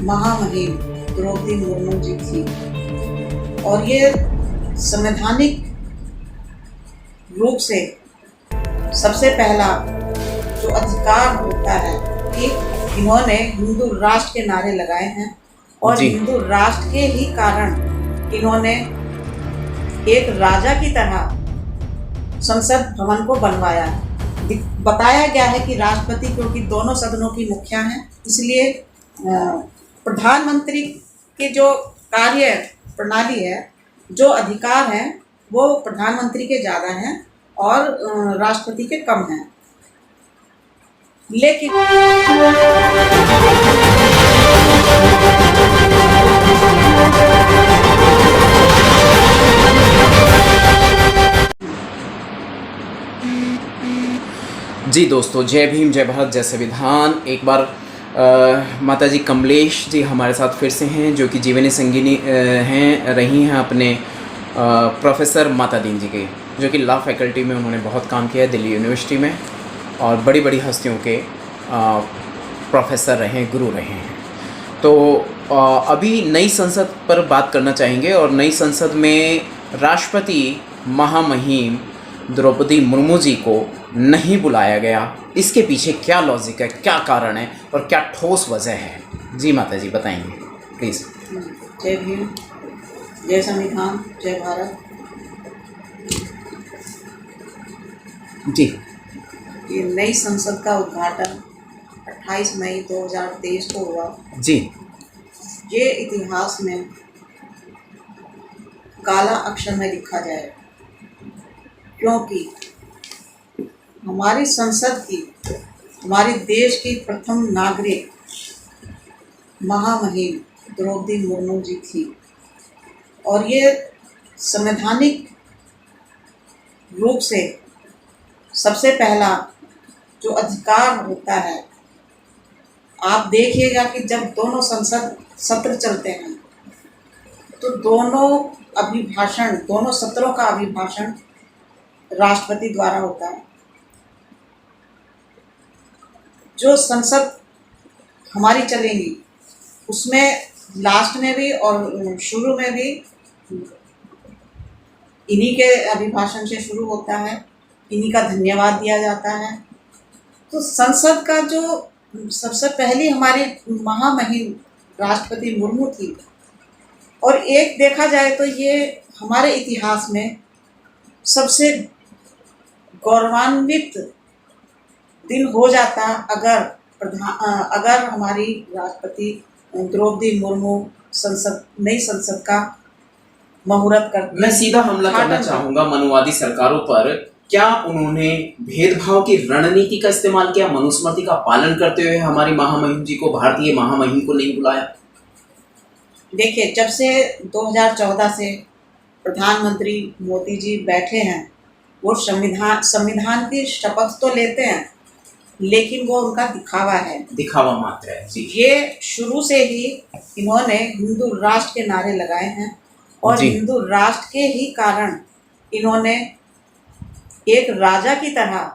महामहिम द्रौपदी मुर्मू जी थी और ये संवैधानिक रूप से सबसे पहला जो अधिकार होता है कि इन्होंने हिंदू राष्ट्र के नारे लगाए हैं और हिंदू राष्ट्र के ही कारण इन्होंने एक राजा की तरह संसद भवन को बनवाया है। बताया गया है कि राष्ट्रपति क्योंकि दोनों सदनों की मुखिया हैं, इसलिए प्रधानमंत्री के जो कार्य प्रणाली है, जो अधिकार हैं, वो प्रधानमंत्री के ज़्यादा हैं और राष्ट्रपति के कम हैं। लेकिन जी दोस्तों, जय भीम, जय भारत, जय संविधान। एक बार माताजी कमलेश जी हमारे साथ फिर से हैं, जो कि जीवनी संगिनी रही हैं अपने प्रोफेसर माता दीन जी के, जो कि लॉ फैकल्टी में उन्होंने बहुत काम किया है दिल्ली यूनिवर्सिटी में, और बड़ी बड़ी हस्तियों के प्रोफेसर रहे हैं, गुरु रहे हैं। तो अभी नई संसद पर बात करना चाहेंगे, और नई संसद में राष्ट्रपति महामहिम द्रौपदी मुर्मू जी को नहीं बुलाया गया, इसके पीछे क्या लॉजिक है, क्या कारण है और क्या ठोस वजह है? जी माता जी बताएंगे प्लीज़। जय भीम, जय संविधान, जय भारत। जी, ये नई संसद का उद्घाटन 28 मई 2023 को हुआ। जी, ये इतिहास में काला अक्षर में लिखा जाए, क्योंकि हमारी संसद की, हमारे देश की प्रथम नागरिक महामहिम द्रौपदी मुर्मू जी थी और ये संवैधानिक रूप से सबसे पहला जो अधिकार होता है, आप देखिएगा कि जब दोनों संसद सत्र चलते हैं तो दोनों सत्रों का अभिभाषण राष्ट्रपति द्वारा होता है। जो संसद हमारी चलेगी उसमें लास्ट में भी और शुरू में भी इन्हीं के अभिभाषण से शुरू होता है, इन्हीं का धन्यवाद दिया जाता है। तो संसद का जो सबसे पहली हमारी महामहिम राष्ट्रपति मुर्मू थी, और एक देखा जाए तो ये हमारे इतिहास में सबसे गौरवान्वित दिन हो जाता अगर हमारी राष्ट्रपति द्रौपदी मुर्मू नई संसद का मुहूर्त करती। मैं सीधा हमला करना चाहूँगा मनुवादी सरकारों पर। क्या उन्होंने भेदभाव की रणनीति का इस्तेमाल किया, मनुस्मृति का पालन करते हुए हमारी महामहिम जी को, भारतीय महामहिम को नहीं बुलाया? देखिए, जब से 2014 से प्रधानमंत्री मोदी जी बैठे हैं, वो संविधान की शपथ तो लेते हैं, लेकिन वो उनका दिखावा है, दिखावा मात्र है जी। ये शुरू से ही इन्होंने हिंदू राष्ट्र के नारे लगाए हैं और हिंदू राष्ट्र के ही कारण इन्होंने एक राजा की तरह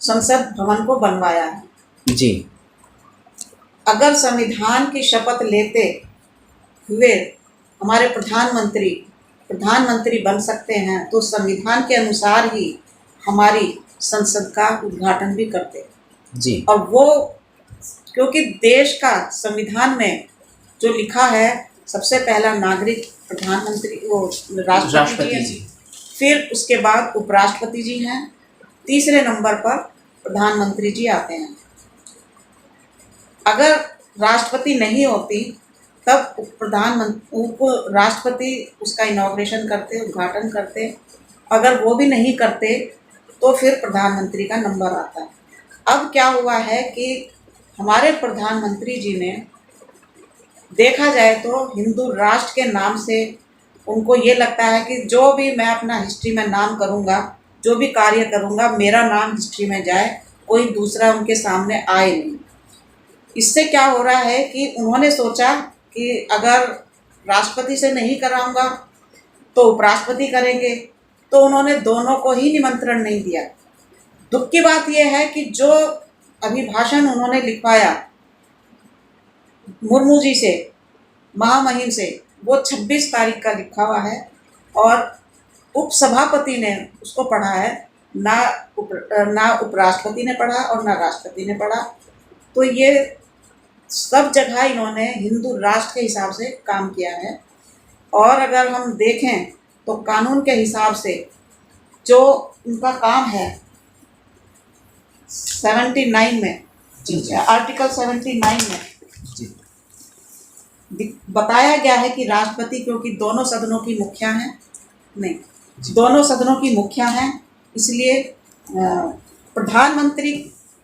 संसद भवन को बनवाया है जी। अगर संविधान की शपथ लेते हुए हमारे प्रधानमंत्री बन सकते हैं तो संविधान के अनुसार ही हमारी संसद का उद्घाटन भी करते जी। और वो क्योंकि देश का संविधान में जो लिखा है, सबसे पहला नागरिक प्रधानमंत्री वो राष्ट्रपति जी, फिर उसके बाद उपराष्ट्रपति जी हैं, तीसरे नंबर पर प्रधानमंत्री जी आते हैं। अगर राष्ट्रपति नहीं होती तब राष्ट्रपति उसका इनॉग्रेशन करते, उद्घाटन करते। अगर वो भी नहीं करते तो फिर प्रधानमंत्री का नंबर आता है। अब क्या हुआ है कि हमारे प्रधानमंत्री जी ने, देखा जाए तो हिंदू राष्ट्र के नाम से उनको ये लगता है कि जो भी मैं अपना हिस्ट्री में नाम करूँगा, जो भी कार्य करूँगा, मेरा नाम हिस्ट्री में जाए, कोई दूसरा उनके सामने आए नहीं। इससे क्या हो रहा है कि उन्होंने सोचा कि अगर राष्ट्रपति से नहीं कराऊंगा तो उपराष्ट्रपति करेंगे, तो उन्होंने दोनों को ही निमंत्रण नहीं दिया। दुख की बात यह है कि जो अभिभाषण उन्होंने लिखवाया मुर्मू जी से, महामहिम से, वो 26 तारीख का लिखा हुआ है और उपसभापति ने उसको पढ़ा है, ना उपराष्ट्रपति ने पढ़ा और ना राष्ट्रपति ने पढ़ा। तो ये सब जगह इन्होंने हिंदू राष्ट्र के हिसाब से काम किया है। और अगर हम देखें तो कानून के हिसाब से जो उनका काम है 79 में, आर्टिकल 79 में बताया गया है कि राष्ट्रपति, क्योंकि दोनों सदनों की मुखिया हैं, नहीं, दोनों सदनों की मुखिया हैं, इसलिए प्रधानमंत्री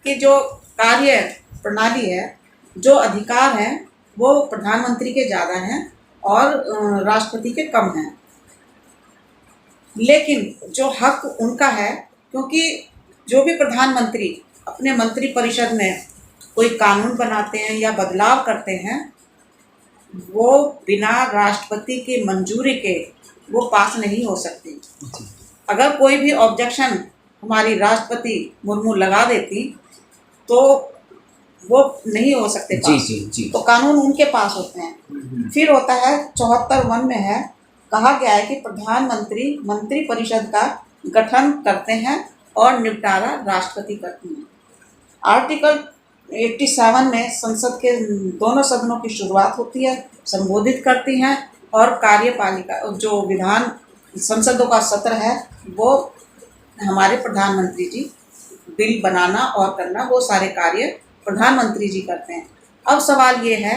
के जो कार्य प्रणाली है, जो अधिकार हैं, वो प्रधानमंत्री के ज़्यादा हैं और राष्ट्रपति के कम हैं। लेकिन जो हक उनका है, क्योंकि जो भी प्रधानमंत्री अपने मंत्रिपरिषद में कोई कानून बनाते हैं या बदलाव करते हैं, वो बिना राष्ट्रपति की मंजूरी के वो पास नहीं हो सकती। अगर कोई भी ऑब्जेक्शन हमारी राष्ट्रपति मुर्मू लगा देती तो वो नहीं हो सकते पास। जी। तो कानून उनके पास होते हैं। फिर होता है 74(1) में है, कहा गया है कि प्रधानमंत्री मंत्रिपरिषद का गठन करते हैं और निपटारा राष्ट्रपति करते हैं। आर्टिकल 87 में संसद के दोनों सदनों की शुरुआत होती है, संबोधित करती हैं और कार्यपालिका जो विधान संसदों का सत्र है, वो हमारे प्रधानमंत्री जी बिल बनाना और करना, वो सारे कार्य प्रधानमंत्री जी करते हैं। अब सवाल ये है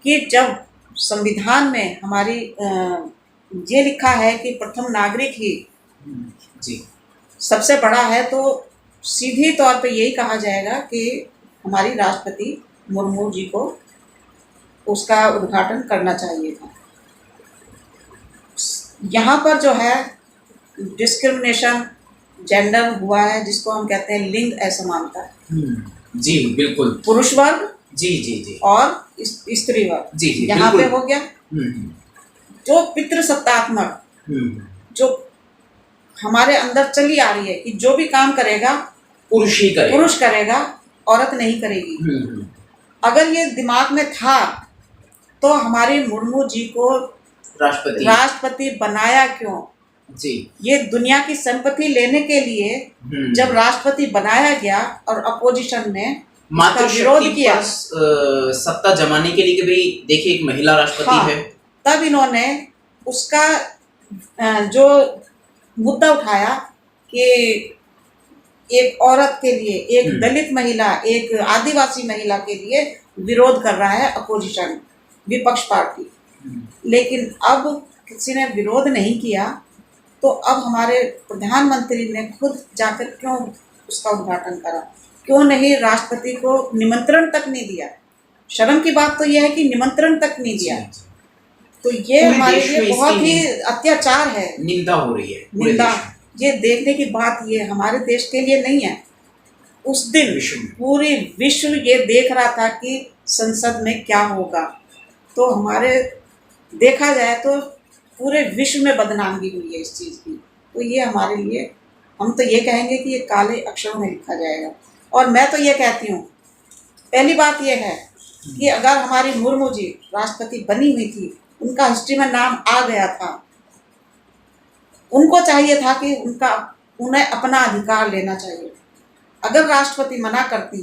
कि जब संविधान में हमारी ये लिखा है कि प्रथम नागरिक ही जी सबसे बड़ा है, तो सीधी तौर पे यही कहा जाएगा कि हमारी राष्ट्रपति मुर्मू जी को उसका उद्घाटन करना चाहिए था। यहाँ पर जो है डिस्क्रिमिनेशन जेंडर हुआ है, जिसको हम कहते हैं लिंग असमानता। जी बिल्कुल, पुरुष वर्ग जी और स्त्री वर्ग जी यहाँ पे हो गया। जो पितृसत्तात्मक जो हमारे अंदर चली आ रही है कि जो भी काम करेगा पुरुष करेगा, औरत नहीं करेगी। अगर ये दिमाग में था तो हमारी मुर्मू जी को राष्ट्रपति बनाया क्यों? जी, ये दुनिया की संपत्ति लेने के लिए जब राष्ट्रपति बनाया गया और अपोजिशन ने मात्र विरोध किया, सत्ता जमाने के लिए कि भाई देखिए एक महिला राष्ट्रपति है, तब इन्होंने उसका जो मुद्दा उठाया कि एक औरत के लिए, एक दलित महिला, एक आदिवासी महिला के लिए विरोध कर रहा है अपोजिशन, विपक्ष पार्टी। लेकिन अब किसी ने विरोध नहीं किया, तो अब हमारे प्रधानमंत्री ने खुद जाकर क्यों उसका उद्घाटन करा? क्यों नहीं राष्ट्रपति को निमंत्रण तक नहीं दिया? शर्म की बात तो यह है कि निमंत्रण तक नहीं दिया। तो ये हमारे लिए बहुत ही अत्याचार है, निंदा हो रही है, निंदा। ये देखने की बात ये हमारे देश के लिए नहीं है। उस दिन पूरी विश्व ये देख रहा था कि संसद में क्या होगा। तो हमारे देखा जाए तो पूरे विश्व में बदनामी हुई है इस चीज़ की। तो ये हमारे लिए, हम तो ये कहेंगे कि ये काले अक्षरों में लिखा जाएगा। और मैं तो ये कहती हूँ, पहली बात ये है कि अगर हमारी मुर्मू जी राष्ट्रपति बनी हुई थी, उनका हिस्ट्री में नाम आ गया था, उनको चाहिए था कि उन्हें अपना अधिकार लेना चाहिए। अगर राष्ट्रपति मना करती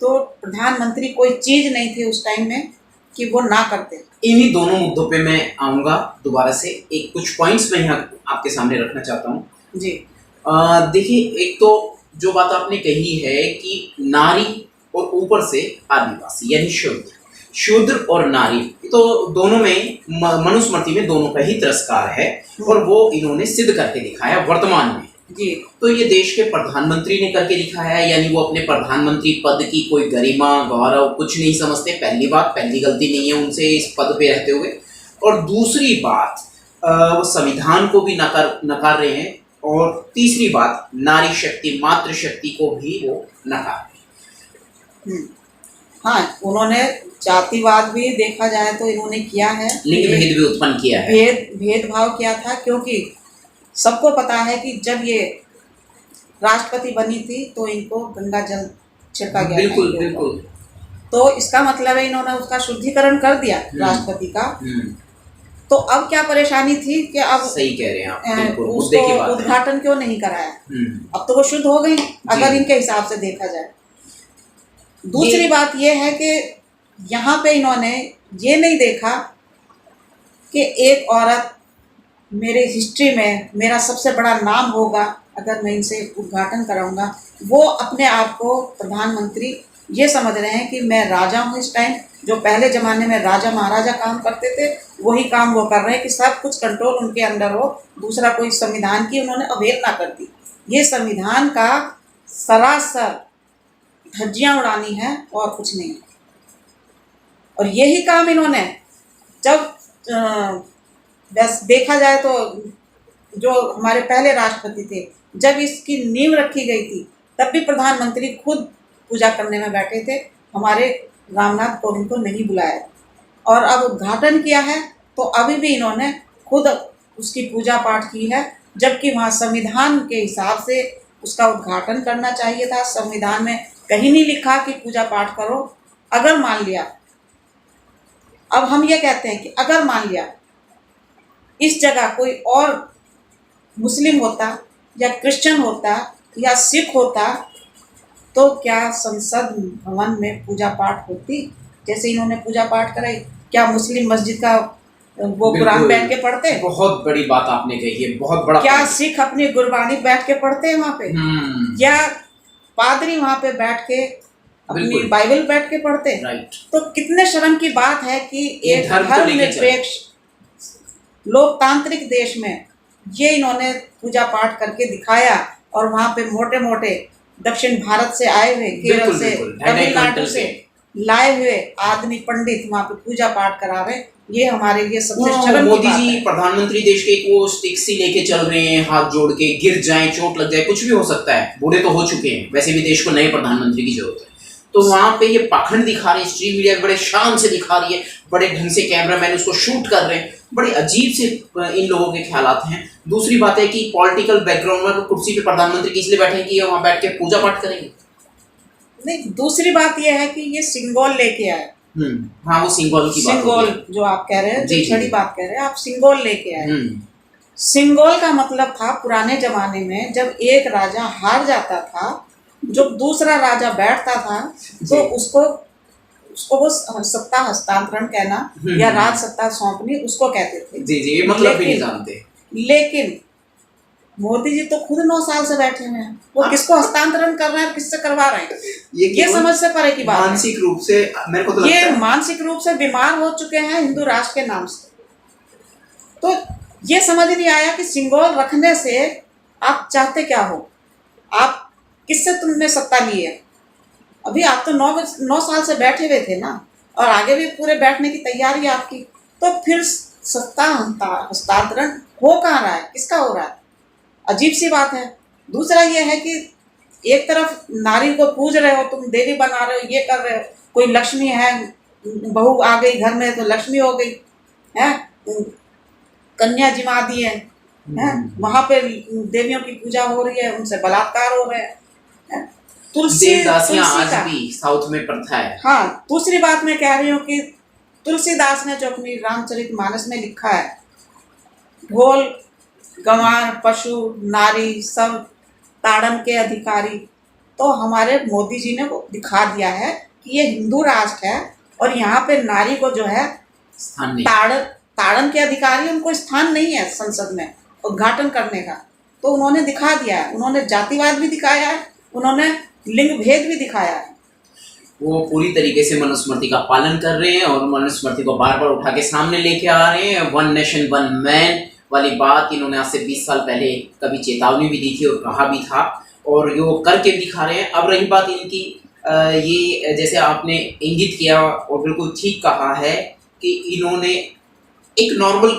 तो प्रधानमंत्री कोई चीज़ नहीं थी उस टाइम में कि वो ना करते। इन्हीं दोनों मुद्दों पे मैं आऊँगा दोबारा से। एक कुछ पॉइंट्स मैं यहाँ आपके सामने रखना चाहता हूँ जी। देखिए, एक तो जो बात आपने कही है कि नारी और ऊपर से आदिवासी यानी शूद्र और नारी, तो दोनों में मनुस्मृति में दोनों का ही तिरस्कार है और वो इन्होंने सिद्ध करके दिखाया वर्तमान में जी। तो ये देश के प्रधानमंत्री ने करके दिखाया है, यानी वो अपने प्रधानमंत्री पद की कोई गरिमा गौरव कुछ नहीं समझते। पहली बात, पहली गलती नहीं है उनसे इस पद पे रहते हुए। और दूसरी बात, वो संविधान को भी नकार रहे हैं। और तीसरी बात, नारी शक्ति मातृशक्ति को भी वो नकार रहे हैं। हाँ, उन्होंने जातिवाद भी देखा जाए तो इन्होंने किया है, लिंग भेद भी उत्पन्न किया है, भेदभाव किया था। क्योंकि सबको पता है कि जब ये राष्ट्रपति बनी थी तो इनको गंगा जल छिड़का गया। बिल्कुल बिल्कुल। तो इसका मतलब है इन्होंने उसका शुद्धिकरण कर दिया राष्ट्रपति का। तो अब क्या परेशानी थी कि अब सही कह रहे हैं आप, बिल्कुल मुद्दे की उसको बात है। उद्घाटन क्यों नहीं कराया? अब तो वो शुद्ध हो गई अगर इनके हिसाब से देखा जाए। दूसरी बात ये है कि यहाँ पे इन्होंने ये नहीं देखा कि एक औरत मेरे हिस्ट्री में मेरा सबसे बड़ा नाम होगा अगर मैं इनसे उद्घाटन कराऊंगा। वो अपने आप को प्रधानमंत्री ये समझ रहे हैं कि मैं राजा हूँ इस टाइम। जो पहले ज़माने में राजा महाराजा काम करते थे वही काम वो कर रहे हैं कि सब कुछ कंट्रोल उनके अंदर हो। दूसरा कोई संविधान की उन्होंने अवहेलना कर दी। ये संविधान का सरासर धज्जियाँ उड़ानी है और कुछ नहीं। और यही काम इन्होंने जब बस देखा जाए तो जो हमारे पहले राष्ट्रपति थे जब इसकी नींव रखी गई थी तब भी प्रधानमंत्री खुद पूजा करने में बैठे थे, हमारे रामनाथ कोविंद को नहीं बुलाया। और अब उद्घाटन किया है तो अभी भी इन्होंने खुद उसकी पूजा पाठ की है, जबकि वहाँ संविधान के हिसाब से उसका उद्घाटन करना चाहिए था। संविधान में कहीं नहीं लिखा कि पूजा पाठ करो। अगर मान लिया, अब हम ये कहते हैं कि अगर मान लिया इस जगह कोई और मुस्लिम होता या क्रिश्चियन होता या सिख होता तो क्या संसद भवन में पूजा पाठ होती जैसे इन्होंने पूजा पाठ कराई? क्या मुस्लिम मस्जिद का वो कुरान बैठ के पढ़ते? बहुत बड़ी बात आपने कही है, बहुत बड़ा। क्या सिख अपनी गुरबानी बैठ के पढ़ते हैं वहाँ पे? या पादरी वहाँ पे बैठ के अपनी बाइबल बैठ के पढ़ते? राइट। तो कितने शर्म की बात है कि एक धर्मनिरपेक्ष लोकतांत्रिक देश में ये इन्होंने पूजा पाठ करके दिखाया और वहाँ पे मोटे मोटे दक्षिण भारत से आए हुए, केरल से, तमिलनाडु से लाए हुए आदमी पंडित वहाँ पे पूजा पाठ करा रहे। ये हमारे लिए सबसे शर्म की बात है। मोदी जी प्रधानमंत्री देश के वो स्टिक सी लेके चल रहे हैं, हाथ जोड़ के, गिर जाएं, चोट लग जाए, कुछ भी हो सकता है। बूढ़े तो हो चुके हैं, वैसे भी देश को नए प्रधानमंत्री की जरूरत है। तो वहाँ पे ये पाखंड दिखा रहे हैं, स्ट्रीम मीडिया बड़े शान से दिखा रही है, बड़े ढंग से कैमरामैन उसको शूट कर रहे हैं। बड़े अजीब से इन लोगों के ख्यालात हैं। दूसरी बात है कि पॉलिटिकल बैकग्राउंड में कुर्सी पे प्रधानमंत्री किस लिए बैठे कि वहाँ बैठ के पूजा पाठ करेंगे? नहीं, दूसरी बात यह है कि ये सिंगोल लेके आए। हाँ, वो सिंगोल की बात, सिंगोल जो आप कह रहे हैं, जो छड़ी बात कह रहे हैं आप, सिंगोल लेके आए। सिंगोल का मतलब था पुराने जमाने में जब एक राजा हार जाता था, जो दूसरा राजा बैठता था तो उसको वो सत्ता हस्तांतरण कहना या राज सत्ता सौंपनी उसको कहते थे। जी जी, ये मतलब भी नहीं जानते। लेकिन मोदी जी तो खुद 9 साल से बैठे हुए हैं, वो किसको हस्तांतरण कर रहे हैं, किससे करवा रहे हैं? ये समझ से परे की बात है। मानसिक रूप से मेरे को तो ये मानसिक रूप से बीमार हो चुके हैं हिंदू राष्ट्र के नाम से। तो ये समझ नहीं आया कि सिंगोल रखने से आप चाहते क्या हो, आप किससे तुमने सत्ता ली है? अभी आप तो 9 साल से बैठे हुए थे ना, और आगे भी पूरे बैठने की तैयारी है आपकी। तो फिर सत्ता हस्तांतरण हो कहाँ रहा है, किसका हो रहा है? अजीब सी बात है। दूसरा ये है कि एक तरफ नारी को पूज रहे हो, तुम देवी बना रहे हो, ये कर रहे हो। कोई लक्ष्मी है, बहू आ गई घर में तो लक्ष्मी हो गई है, कन्या जिमा दी है, वहां पे देवियों की पूजा हो रही है, उनसे बलात्कार हो रहे हैं। देवदासियां आज भी साउथ में प्रथा है। हाँ, दूसरी बात मैं कह रही हूँ कि तुलसीदास ने जो अपनी रामचरितमानस में लिखा है, ढोल गंवार पशु नारी सब ताड़न के अधिकारी, तो हमारे मोदी जी ने वो दिखा दिया है कि ये हिंदू राष्ट्र है और यहाँ पे नारी को जो है ताड़न के अधिकारी, उनको स्थान नहीं है संसद में उद्घाटन करने का। तो उन्होंने दिखा दिया है, उन्होंने जातिवाद भी दिखाया है, उन्होंने लिंग भेद भी दिखाया है। वो पूरी तरीके से मनुस्मृति का पालन कर रहे हैं और मनुस्मृति को बार बार उठा के सामने लेके आ रहे हैं। 1 नेशन 1 मैन वाली बात इन्होंने आज से 20 साल पहले कभी चेतावनी भी दी थी और कहा भी था, और ये वो करके भी दिखा रहे हैं। अब रही बात इनकी, ये जैसे आपने इंगित किया और बिल्कुल ठीक कहा है कि इन्होंने एक नॉर्मल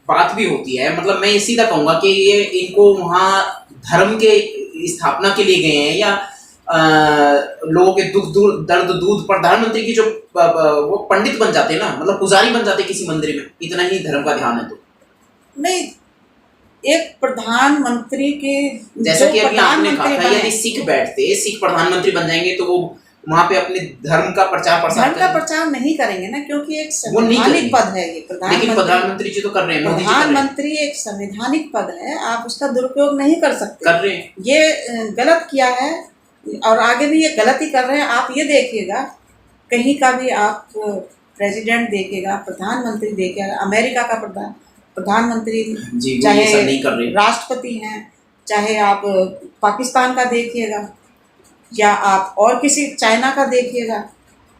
बात भी होती है, मतलब मैं सीधा कहूँगा कि ये इनको वहाँ धर्म के स्थापना के लिए गए हैं या लोगों के दुख दर्द दूध, प्रधानमंत्री की जो वो पंडित बन जाते हैं ना, मतलब पुजारी बन जाते हैं किसी मंदिर में, इतना ही धर्म का ध्यान है। तो नहीं, एक प्रधानमंत्री के जैसा कि अभी आपने कहा था, यदि सिख बैठते, सिख प्रधानमंत्री बन जाएंगे तो वो वहाँ पे अपने धर्म का प्रचार प्रसार धर्म का प्रचार नहीं करेंगे ना, क्योंकि एक वो नहीं संवैधानिक करेंगे। पद है ये। लेकिन प्रधानमंत्री जी तो कर रहे हैं, मोदी जी कर रहे हैं। प्रधानमंत्री एक संवैधानिक पद है, आप उसका दुरुपयोग नहीं कर सकते। कर रहे हैं। ये गलत किया है और आगे भी ये गलत ही कर रहे हैं। आप ये देखिएगा, कहीं का भी आप प्रेसिडेंट देखिएगा, प्रधानमंत्री देखिएगा, अमेरिका का प्रधानमंत्री, जी, वो चाहे ये सब नहीं कर रहे। राष्ट्रपति हैं, चाहे आप पाकिस्तान का देखिएगा या आप और किसी चाइना का देखिएगा,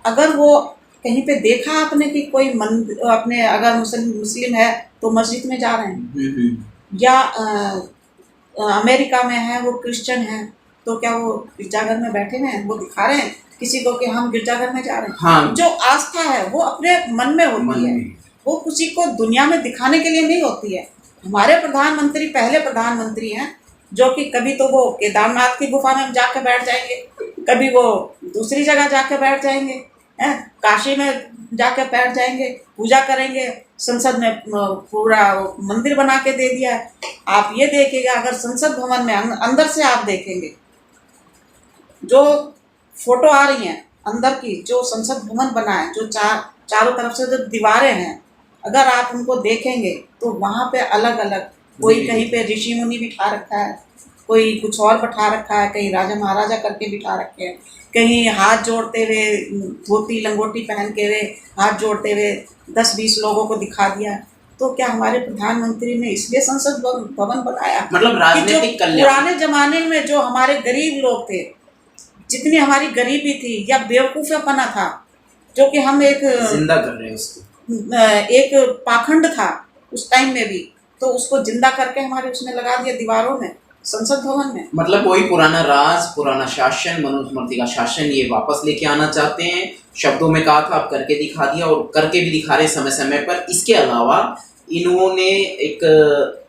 अगर वो कहीं पे देखा आपने कि कोई अपने अगर मुस्लिम है तो मस्जिद में जा रहे हैं, या अमेरिका में है वो क्रिश्चियन है तो क्या वो गिरजाघर में बैठे हुए हैं, वो दिखा रहे हैं किसी को कि हम गिरजाघर में जा रहे हैं। हाँ। जो आस्था है वो अपने मन में होती है, वो किसी को दुनिया में दिखाने के लिए नहीं होती है। हमारे प्रधानमंत्री पहले प्रधानमंत्री हैं जो कि कभी तो वो केदारनाथ की गुफा में जाके बैठ जाएंगे, कभी वो दूसरी जगह जाके बैठ जाएंगे, हैं, काशी में जाके बैठ जाएंगे, पूजा करेंगे, संसद में पूरा मंदिर बना के दे दिया है। आप ये देखिएगा, अगर संसद भवन में अंदर से आप देखेंगे जो फोटो आ रही हैं अंदर की, जो संसद भवन बना है, जो चारों तरफ से जो दीवारें हैं, अगर आप उनको देखेंगे तो वहाँ पे अलग अलग, कोई कहीं पे ऋषि मुनि बिठा रखा है, कोई कुछ और बिठा रखा है, कहीं राजा महाराजा करके बिठा रखे हैं, कहीं हाथ जोड़ते हुए धोती लंगोटी पहन के हुए हाथ जोड़ते हुए 10-20 लोगों को दिखा दिया। तो क्या हमारे प्रधानमंत्री ने इसलिए संसद भवन बनाया? मतलब राजनीतिक कल्याण। पुराने जमाने में जो हमारे गरीब लोग थे, जितनी हमारी गरीबी थी या बेवकूफ़पना था, जो कि हम एक जिंदा कर रहे हैं उसको, एक पाखंड था उस टाइम में भी, तो उसको जिंदा करके हमारे उसने लगा दिया दीवारों में, संसद भवन में। मतलब वही पुराना राज, पुराना शासन, मनुस्मृति का शासन ये वापस लेके आना चाहते हैं। शब्दों में कहा था, अब करके दिखा दिया और करके भी दिखा रहे समय समय पर। इसके अलावा इन्होंने एक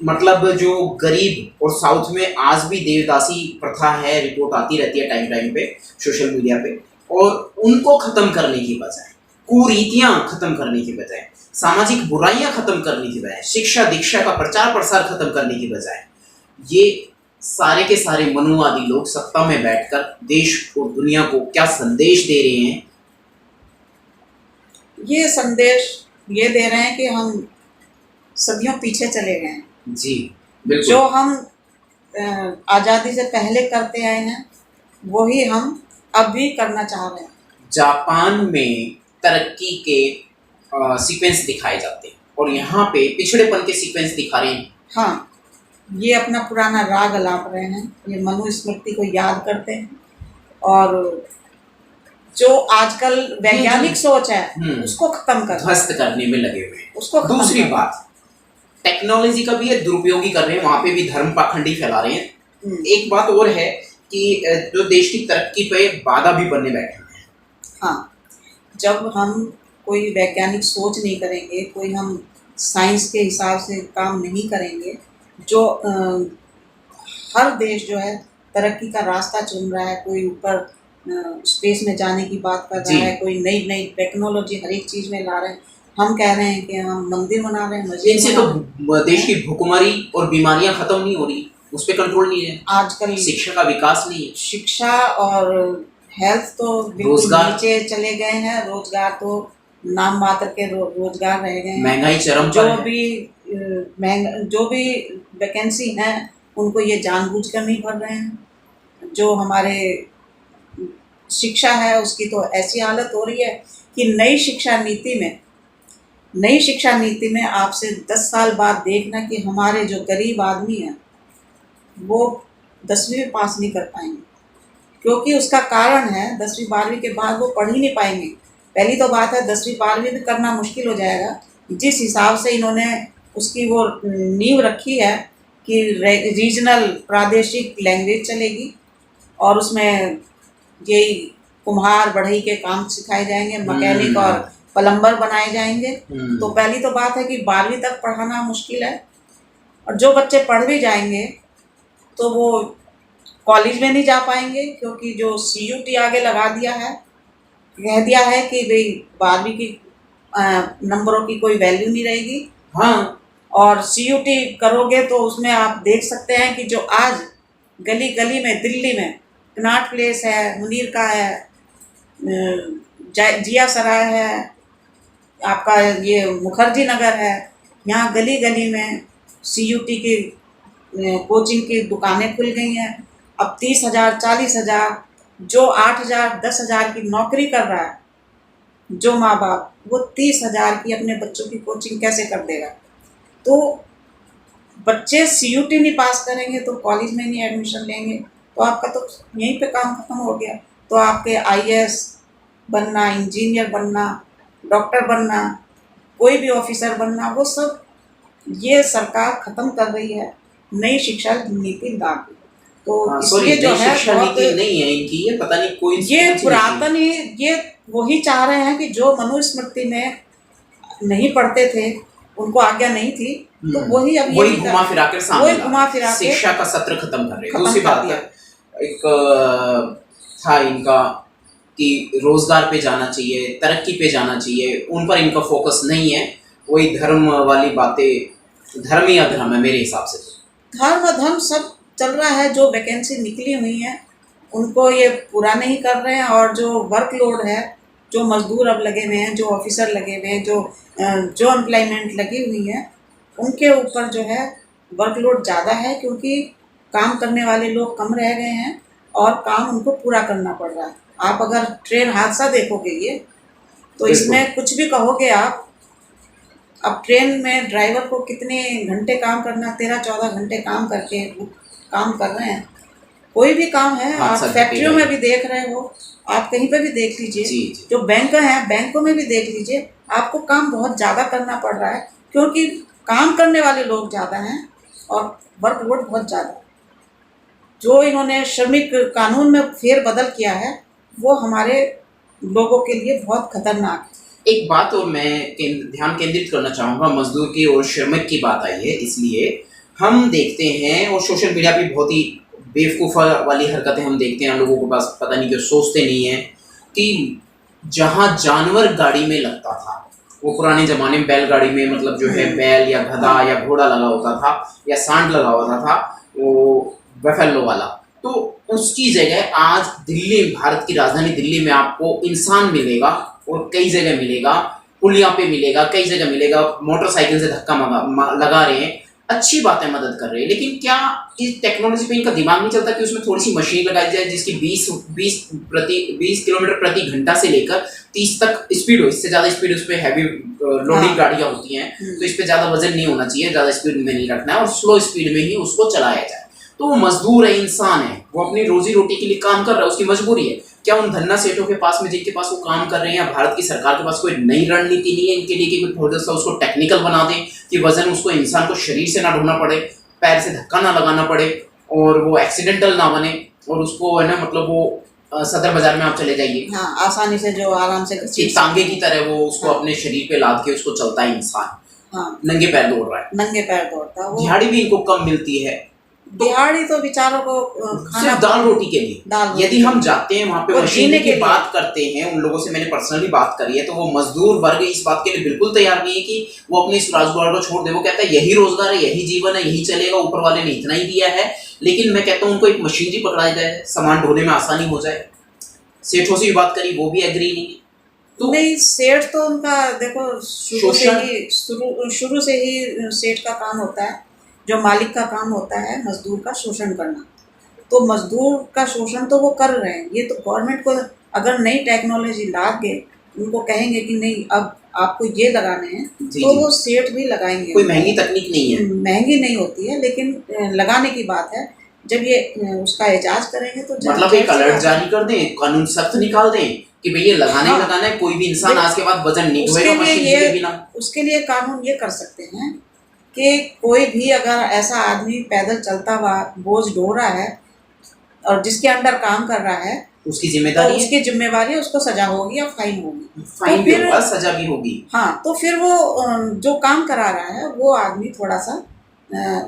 मतलब जो गरीब, और साउथ में आज भी देवदासी प्रथा है, रिपोर्ट आती रहती है टाइम टाइम पे सोशल मीडिया पे, और उनको खत्म करने की बजाय, कुरीतियां खत्म करने की बजाय, सामाजिक बुराइयां खत्म करने की बजाय, शिक्षा दीक्षा का प्रचार प्रसार खत्म करने की बजाय, ये सारे के सारे मनुवादी लोग सत्ता में बैठकर देश और दुनिया को क्या संदेश दे रहे हैं? ये संदेश ये दे रहे हैं कि हम सदियों पीछे चले गए हैं। जी बिल्कुल। जो हम आज़ादी से पहले करते आए हैं वही हम अब भी करना चाह रहे हैं। जापान में तरक्की के सीक्वेंस दिखाए जाते हैं और यहाँ पे पिछड़ेपन के सीक्वेंस दिखा रहे हैं। हाँ, ये अपना पुराना राग अलाप रहे हैं, ये मनुस्मृति को याद करते हैं, और जो आजकल वैज्ञानिक सोच है उसको खत्म कर, ध्वस्त करने में लगे हुए हैं। उसको दूसरी बात, टेक्नोलॉजी का भी ये दुरुपयोगी कर रहे हैं, वहाँ पे भी धर्म पाखंडी फैला रहे हैं। एक बात और है कि जो देश की तरक्की पे बाधा भी बनने बैठे हैं। हाँ, जब हम कोई वैज्ञानिक सोच नहीं करेंगे, कोई हम साइंस के हिसाब से काम नहीं करेंगे, जो हर देश जो है तरक्की का रास्ता चुन रहा है, कोई ऊपर स्पेस में जाने की बात कर रहा है, कोई नई नई टेक्नोलॉजी हर एक चीज़ में ला रहे हैं, हम कह रहे हैं कि हम मंदिर बना रहे हैं, मस्जिद इनसे तो देश की भुखमरी और बीमारियां खत्म नहीं हो रही, उस पर कंट्रोल नहीं है। आजकल शिक्षा का विकास नहीं है, शिक्षा और हेल्थ तो बिल्कुल नीचे चले गए हैं, रोजगार तो नाम मात्र के रोजगार रह गए हैं, महंगाई चरम पर है। जो भी वैकेंसी हैं उनको ये जानबूझकर नहीं भर रहे हैं। जो हमारे शिक्षा है उसकी तो ऐसी हालत हो रही है कि नई शिक्षा नीति में आपसे 10 साल बाद देखना कि हमारे जो गरीब आदमी हैं वो 10वीं में पास नहीं कर पाएंगे, क्योंकि उसका कारण है 10वीं 12वीं के बाद वो पढ़ ही नहीं पाएंगे। पहली तो बात है 10वीं 12वीं भी करना मुश्किल हो जाएगा, जिस हिसाब से इन्होंने उसकी वो नींव रखी है कि रीजनल प्रादेशिक लैंग्वेज चलेगी और उसमें यही कुम्हार बढ़ई के काम सिखाए जाएंगे, मैकेनिक और प्लम्बर बनाए जाएंगे। तो पहली तो बात है कि 12वीं तक पढ़ाना मुश्किल है, और जो बच्चे पढ़ भी जाएंगे तो वो कॉलेज में नहीं जा पाएंगे, क्योंकि जो CUT आगे लगा दिया है, कह दिया है कि भाई 12वीं की नंबरों की कोई वैल्यू नहीं रहेगी। हाँ, और CUT करोगे तो उसमें आप देख सकते हैं कि जो आज गली गली में दिल्ली में कनॉट प्लेस है, मुनीर का है, जिया सराय है, आपका ये मुखर्जी नगर है। यहाँ गली गली में सीयूटी की कोचिंग की दुकानें खुल गई हैं। अब 30,000 40,000, जो 8,000 10,000 की नौकरी कर रहा है जो माँ बाप, वो 30,000 की अपने बच्चों की कोचिंग कैसे कर देगा? तो बच्चे सीयूटी नहीं पास करेंगे तो कॉलेज में नहीं एडमिशन लेंगे, तो आपका तो यहीं पे काम खत्म हो गया। तो आपके आईएएस बनना, इंजीनियर बनना, डॉक्टर बनना, कोई भी ऑफिसर बनना, वो सब ये सरकार खत्म कर रही है नई शिक्षा नीति ला के। तो सॉरी, इसलिए जो नई है शिक्षा बहुत, नीति नहीं है इनकी, ये पता नहीं कोई ये कौन सी नीति है। पुरातन ही, ये वही चाह रहे हैं कि जो मनुस्मृति में नहीं पढ़ते थे, उनको आज्ञा नहीं थी, तो वही अब वही घुमा फिरा कर सामने वही घुमा फिरा के शिक्षा का सत्र खत्म कर रहे हैं। खत्म दूसरी कर बात दिया। एक था इनका कि रोजगार पे जाना चाहिए, तरक्की पे जाना चाहिए, उन पर इनका फोकस नहीं है। वही धर्म वाली बातें, धर्म ही अधर्म है मेरे हिसाब से। धर्म अधर्म सब चल रहा है। जो वैकेंसी निकली हुई है उनको ये पूरा नहीं कर रहे हैं, और जो वर्कलोड है, जो मजदूर अब लगे हुए हैं, जो ऑफिसर लगे हुए हैं, जो एम्प्लॉयमेंट लगी हुई है, उनके ऊपर जो है वर्कलोड ज़्यादा है, क्योंकि काम करने वाले लोग कम रह गए हैं और काम उनको पूरा करना पड़ रहा है। आप अगर ट्रेन हादसा देखोगे ये, तो इसमें कुछ भी कहोगे आप, अब ट्रेन में ड्राइवर को कितने घंटे काम करना, 13-14 घंटे काम करके काम कर रहे हैं। कोई भी काम है, आप फैक्ट्रियों में भी देख रहे हो, आप कहीं पर भी देख लीजिए, जो बैंक हैं, बैंकों में भी देख लीजिए, आपको काम बहुत ज़्यादा करना पड़ रहा है, क्योंकि काम करने वाले लोग ज़्यादा हैं और वर्कलोड बहुत ज़्यादा। जो इन्होंने श्रमिक कानून में फेरबदल किया है, वो हमारे लोगों के लिए बहुत खतरनाक है। एक बात और मैं ध्यान केंद्रित करना चाहूँगा, मजदूर की और श्रमिक की बात आई है, इसलिए हम देखते हैं और सोशल मीडिया पे बहुत ही बेवकूफ़ा वाली हरकतें हम देखते हैं। लोगों के पास पता नहीं क्यों सोचते नहीं है कि जहाँ जानवर गाड़ी में लगता था, वो पुराने ज़माने में बैलगाड़ी में, मतलब जो है बैल या गधा या घोड़ा लगा होता था या सांड लगा होता था, वो बफेलो वाला, तो उसकी जगह आज दिल्ली, भारत की राजधानी दिल्ली में आपको इंसान मिलेगा, और कई जगह मिलेगा, पुलिया पे मिलेगा, कई जगह मिलेगा, मोटरसाइकिल से धक्का लगा रहे हैं। अच्छी बात है, मदद कर रहे हैं, लेकिन क्या इस टेक्नोलॉजी पे इनका दिमाग नहीं चलता कि उसमें थोड़ी सी मशीन लगाई जाए जिसकी 20 किलोमीटर प्रति घंटा से लेकर 30 तक स्पीड हो। इससे ज़्यादा स्पीड उस पर हैवी लोडिंग गाड़ियाँ होती हैं, तो इस पर ज़्यादा वजन नहीं होना चाहिए, ज़्यादा स्पीड में नहीं रखना है, और स्लो स्पीड में ही उसको चलाया जाए। तो वो मजदूर है, इंसान है, वो अपनी रोजी रोटी के लिए काम कर रहा है, उसकी मजबूरी है। क्या उन धन्ना सेठों के पास में, जिनके पास वो काम कर रहे हैं, या भारत की सरकार के पास कोई नई रणनीति नहीं है इनके लिए कि थोड़ा सा उसको टेक्निकल बना दें कि वजन उसको, इंसान को शरीर से ना ढोना पड़े, पैर से धक्का ना लगाना पड़े, और वो एक्सीडेंटल ना बने, और उसको है ना, मतलब वो सदर बाजार में आप चले जाइए, हाँ, आसानी से, जो आराम से तांगे की तरह वो उसको अपने शरीर पे लाद के उसको चलता है इंसान। हाँ, नंगे पैर दौड़ रहा है, नंगे पैर दौड़ता है। दिहाड़ी भी इनको कम मिलती है, दिहाड़ी तो बेचारों को खाना दाल रोटी के लिए। यदि हम जाते हैं वहाँ पे मशीन की बात करते हैं, उन लोगों से मैंने पर्सनली बात करी है, तो वो मजदूर वर्ग इस बात के लिए बिल्कुल तैयार नहीं है कि वो अपने इस रोजगार को छोड़ दे। वो कहता है यही रोजगार है, यही जीवन है, यही चलेगा, ऊपर वाले ने इतना ही दिया है। लेकिन मैं कहता हूँ उनको एक मशीनरी पकड़ा जाए, सामान ढोने में आसानी हो जाए। सेठों से भी बात करी, वो भी एग्री नहीं है। तो नहीं, सेठ तो उनका देखो शुरू से ही सेठ का काम होता है, जो मालिक का काम होता है मजदूर का शोषण करना। तो मजदूर का शोषण तो वो कर रहे हैं। ये तो गवर्नमेंट को अगर नई टेक्नोलॉजी ला के उनको कहेंगे कि नहीं अब आपको ये लगाने हैं, तो वो सेठ भी लगाएंगे। कोई महंगी तकनीक नहीं है, महंगी नहीं होती है, लेकिन लगाने की बात है। जब ये उसका एजाज करेंगे तो मतलब एक अलर्ट जारी कर दें, कानून सख्त निकाल दें कि भैया लगाना ही लगाना है, कोई भी इंसान आज के बाद वजन नहीं ढोएगा मशीन के बिना। उसके लिए कानून ये कर सकते हैं कि कोई भी अगर ऐसा आदमी पैदल चलता हुआ बोझ ढो रहा है और जिसके अंडर काम कर रहा है, उसकी जिम्मेदारी, तो उसकी जिम्मेवारी है, उसको सजा होगी या फाइन होगी। फाइन भी होगा, सजा भी होगी। हाँ, तो फिर वो जो काम करा रहा है वो आदमी थोड़ा सा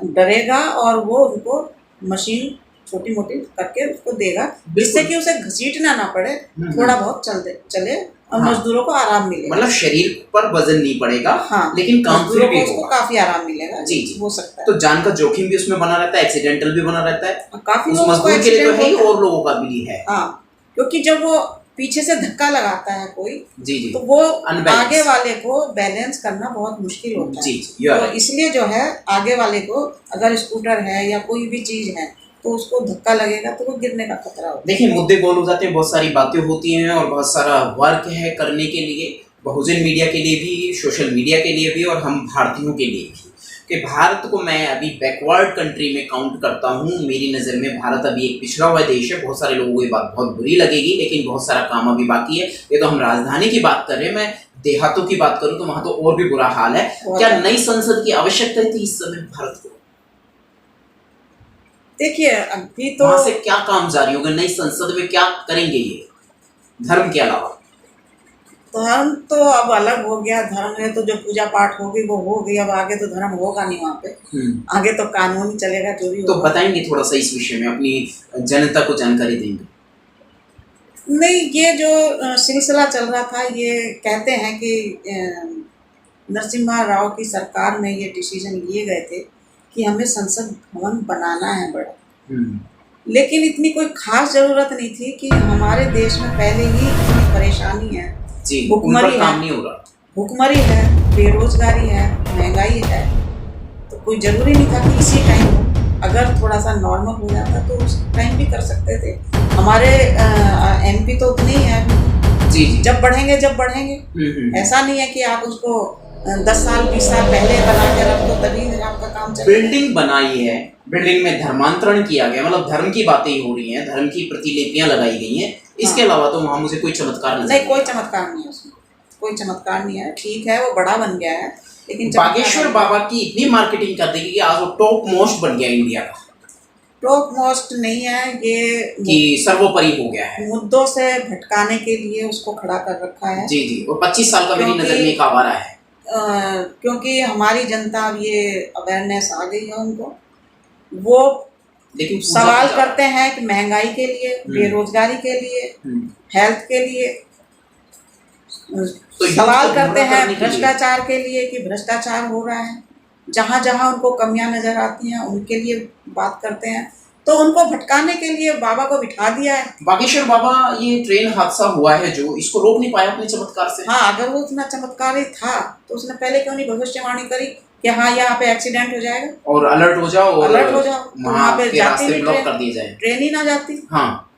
डरेगा और वो उनको मशीन छोटी मोटी करके उसको देगा, जिससे कि उसे घसीटना ना पड़े, थोड़ा बहुत चले और हाँ। मजदूरों को आराम मिलेगा। मतलब शरीर पर वजन नहीं पड़ेगा, हाँ, लेकिन काम फिर मजदूरों भी को उसको होगा। काफी आराम मिलेगा। जी जी, हो सकता है। तो जान का जोखिम भी उसमें बना रहता है, एक्सीडेंटल भी बना रहता है, काफी उस लोगों को मजदूर के लिए तो एक्सीडेंट है ही, होता है। और लोगों का भी है। हाँ, क्योंकि जब वो पीछे से धक्का लगाता है कोई, जी जी, तो वो Unbalance। आगे वाले को बैलेंस करना बहुत मुश्किल होता है। जी जी, you are तो right। इसलिए जो है आगे वाले को अगर स्कूटर है या कोई भी चीज है तो उसको धक्का लगेगा तो वो गिरने का खतरा होता है। देखिए, मुद्दे गोल हो जाते हैं, बहुत सारी बातें होती हैं और बहुत सारा वर्क है करने के लिए, बहुजन मीडिया के लिए भी, सोशल मीडिया के लिए भी, और हम भारतीयों के लिए भी, कि भारत को मैं अभी बैकवर्ड कंट्री में काउंट करता हूँ। मेरी नज़र में भारत अभी एक पिछड़ा हुआ देश है। बहुत सारे लोगों को ये बात बहुत बुरी लगेगी, लेकिन बहुत सारा काम अभी बाकी है। ये तो हम राजधानी की बात कर रहे हैं, मैं देहातों की बात करूँ तो वहाँ तो और भी बुरा हाल है। क्या नई संसद की आवश्यकता थी इस समय भारत को? देखिए, अभी तो वहाँ से क्या काम जारी होगा? नई संसद में क्या करेंगे ये, धर्म के अलावा? धर्म तो अब अलग हो गया। धर्म में तो जो पूजा पाठ होगी वो हो गई, अब आगे तो धर्म होगा नहीं वहाँ पे। आगे तो कानून ही चलेगा जो भी तो होगा। बताएंगे थोड़ा सा इस विषय में, अपनी जनता को जानकारी देंगे? नहीं, ये जो सिलसिला चल रहा था, ये कहते हैं कि नरसिम्हा राव की सरकार में ये डिसीजन लिए गए थे कि हमें संसद भवन बनाना है बड़ा। लेकिन इतनी कोई खास जरूरत नहीं थी कि हमारे देश में पहले ही इतनी परेशानी है। जी, भुखमरी है, काम नहीं हो रहा। भुखमरी है, बेरोजगारी है, महंगाई है, तो कोई जरूरी नहीं था कि इसी टाइम हो। अगर थोड़ा सा नॉर्मल हो जाता तो उस टाइम भी कर सकते थे। हमारे एमपी तो उतने ही है जी जी, जब बढ़ेंगे। ऐसा नहीं है कि आप उसको 10 साल 20 साल पहले बना के रख दो तभी आपका काम चलेगा। बिल्डिंग बनाई है, बिल्डिंग में धर्मांतरण किया गया, मतलब धर्म की बातें ही हो रही हैं, धर्म की प्रतिलिपियां लगाई गई हैं। इसके अलावा तो वहाँ मुझे कोई चमत्कार नहीं, कोई चमत्कार नहीं है उसमें, कोई चमत्कार नहीं है। ठीक है, वो बड़ा बन गया है, लेकिन बागेश्वर बाबा की इतनी मार्केटिंग कर देगी कि आज वो टॉप मोस्ट बन गया इंडिया का। टॉप मोस्ट नहीं है ये, कि सर्वोपरि हो गया है। मुद्दों से भटकाने के लिए उसको खड़ा कर रखा है। जी जी, और 25 साल का मेरी नजर में एक आवारा है। क्योंकि हमारी जनता अब ये अवेयरनेस आ गई है उनको। वो लेकिन सवाल करते हैं कि महंगाई के लिए, बेरोजगारी के लिए, हेल्थ के लिए, तो सवाल करते हैं भ्रष्टाचार के लिए कि भ्रष्टाचार हो रहा है। जहाँ जहाँ उनको कमियां नजर आती हैं उनके लिए बात करते हैं। तो उनको भटकाने के लिए बाबा को बिठा दिया है। बागेश्वर बाबा, ये ट्रेन हादसा हुआ है जो, इसको रोक नहीं पाया अपने चमत्कार से? हाँ, अगर वो उतना चमत्कारी था तो उसने पहले क्यों नहीं भविष्यवाणी करी कि हाँ यहाँ पे एक्सीडेंट हो जाएगा और अलर्ट हो जाओ, वहाँ पे जाती नहीं, ब्लॉक कर दिए जाए, ट्रेन ही ना जाती। हाँ,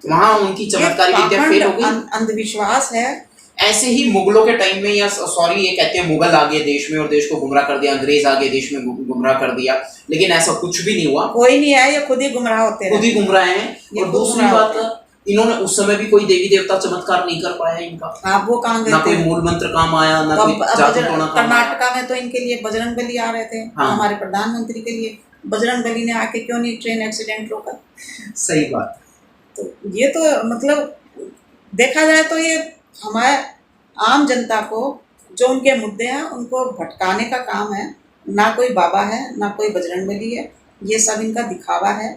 वहाँ उनकी चमत्कारी विद्या फेल हो गई। अंधविश्वास है। ऐसे ही मुगलों के टाइम में, या सॉरी ये कहते हैं मुगल आ गए देश में और देश को गुमराह कर दिया, अंग्रेज आ गए देश में गुमराह कर दिया, लेकिन ऐसा कुछ भी नहीं हुआ। कोई नहीं है, ये खुद ही गुमराह होते हैं, खुद ही गुमराह हैं। और दूसरी बात, इन्होंने उस समय भी कोई देवी देवता चमत्कार नहीं कर पाया इनका। हाँ, वो कहाँ गए? ना कोई मूल मंत्र काम आया, ना कोई जादू टोना काम आया। कर्नाटका में तो इनके लिए बजरंग बली आ रहे थे। हाँ। हमारे प्रधानमंत्री के लिए बजरंग बली ने आके क्यों नहीं ट्रेन एक्सीडेंट रोका? सही बात। तो ये तो मतलब देखा जाए तो ये हमारे आम जनता को जो उनके मुद्दे हैं उनको भटकाने का काम है। ना कोई बाबा है, ना कोई बजरंग बली है, ये सब इनका दिखावा है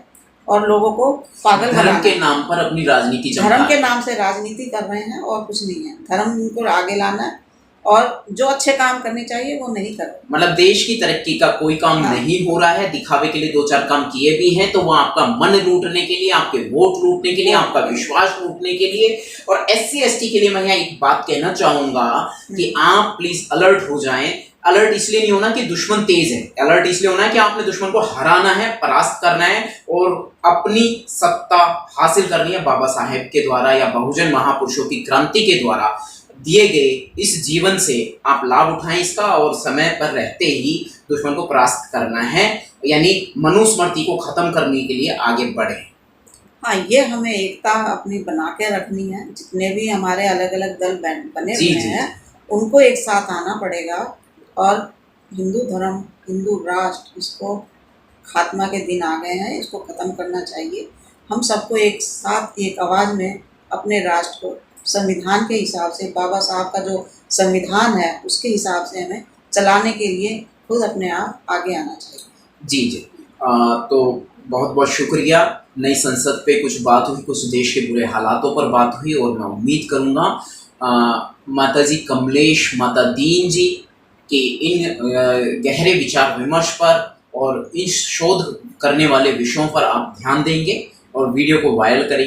और लोगों को पागल धर्म के नाम पर अपनी राजनीति, धर्म के नाम से राजनीति कर रहे हैं और कुछ नहीं है। धर्म को आगे लाना है और जो अच्छे काम करने चाहिए वो नहीं कर रहे। मतलब देश की तरक्की का कोई काम नहीं हो रहा है, दिखावे के लिए 2-4 काम किए भी हैं तो वो आपका मन लूटने के लिए, आपके वोट लूटने के लिए, आपका विश्वास लूटने के लिए। और SC ST के लिए मैं यहाँ एक बात कहना चाहूंगा कि आप प्लीज अलर्ट हो जाएं। अलर्ट इसलिए नहीं होना कि दुश्मन तेज है, अलर्ट इसलिए होना है कि आपने दुश्मन को हराना है, परास्त करना है और अपनी सत्ता हासिल करनी है बाबा साहेब के द्वारा या बहुजन महापुरुषों की क्रांति के द्वारा दिए गए इस जीवन से आप लाभ उठाएं इसका, और समय पर रहते ही दुश्मन को परास्त करना है, यानी मनुस्मृति को खत्म करने के लिए आगे बढ़े। हाँ, ये हमें एकता अपनी बना के रखनी है। जितने भी हमारे अलग अलग दल बने हुए हैं उनको एक साथ आना पड़ेगा और हिंदू धर्म, हिंदू राष्ट्र, इसको खात्मा के दिन आ गए हैं, इसको ख़त्म करना चाहिए। हम सबको एक साथ एक आवाज़ में अपने राष्ट्र को संविधान के हिसाब से, बाबा साहब का जो संविधान है उसके हिसाब से हमें चलाने के लिए खुद अपने आप आगे आना चाहिए। जी जी, तो बहुत बहुत शुक्रिया। नई संसद पे कुछ बात हुई, कुछ देश के बुरे हालातों पर बात हुई और मैं उम्मीद करूँगा माता जी कमलेश माता दीन जी के इन गहरे विचार विमर्श पर और इस शोध करने वाले विषयों पर आप ध्यान देंगे और वीडियो को वायरल करेंगे।